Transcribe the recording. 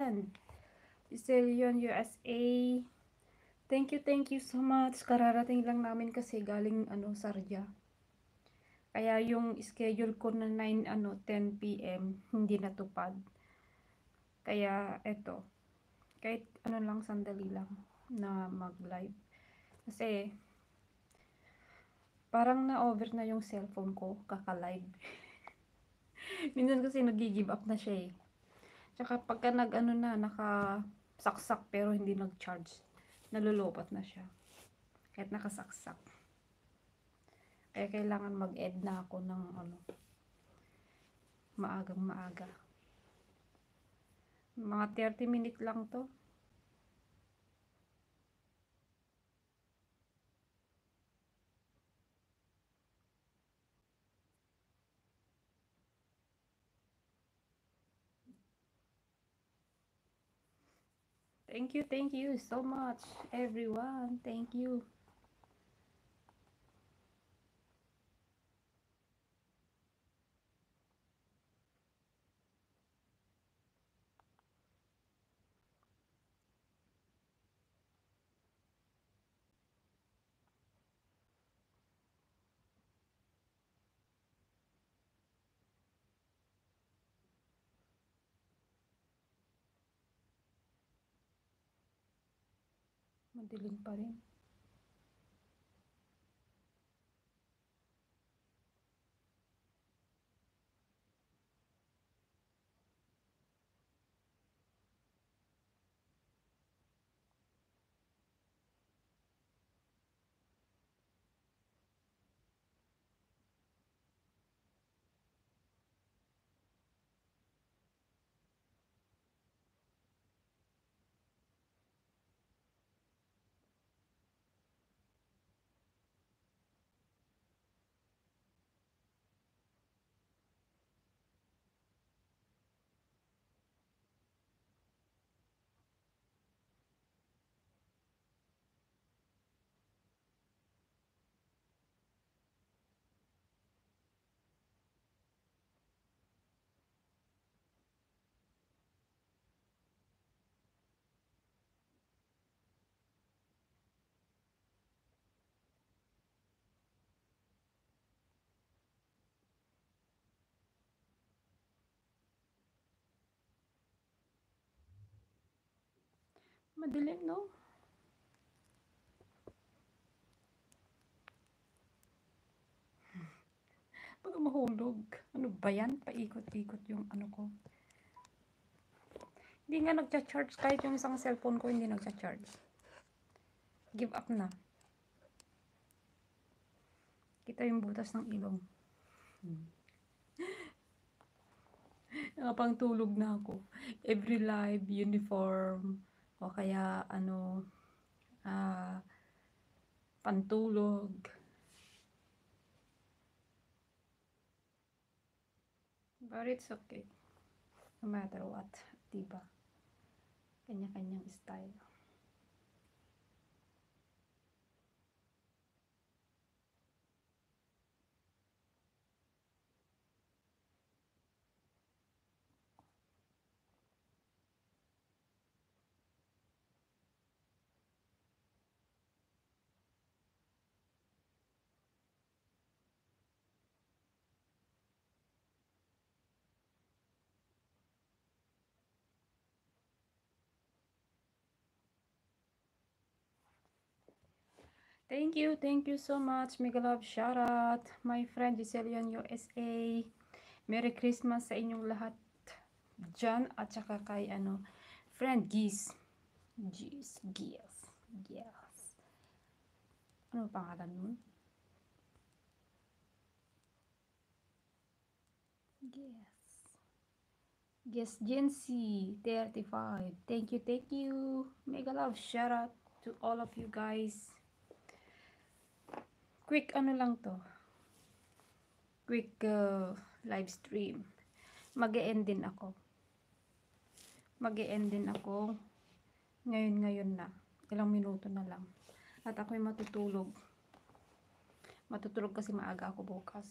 friend. Giselion, USA. Thank you so much. Kararating lang namin kasi galing Sarja. Kaya yung schedule ko na 10 PM hindi natupad. Kaya eto, kahit lang sandali lang na mag-live. Kasi parang na-over na yung cellphone ko kaka-live. Minsan kasi nag-give up na siya eh. Tsaka pagka nakasaksak pero hindi nag-charge, nalulupat na siya. Kahit nakasaksak. Kaya kailangan mag-end na ako ng maagang maaga. Mga 30 minutes lang to. Thank you so much everyone. Thank you. Madilim pa rin. Madilim, no? Baka mahulog. Ano ba yan? Paikot-ikot yung ko. Hindi nga nagcha-charge. Kahit yung isang cellphone ko hindi nagcha-charge. Give up na. Kita yung butas ng ilong. Nakapang tulog na ako. Every live, uniform, o kaya pantulog. But it's okay. No matter what. Diba? Kanya-kanyang style. Thank you so much. Mega love shoutout. My friend Giselion USA. Merry Christmas sa inyong lahat dyan. At saka kay friend Giz. Giz. Ano pangalan nun? Yes, Jency 35. Thank you. Mega love shoutout to all of you guys. Quick lang to. Quick live stream. Mag-e-end din ako. Ngayon na. Ilang minuto na lang. At ako'y matutulog. Matutulog kasi maaga ako bukas.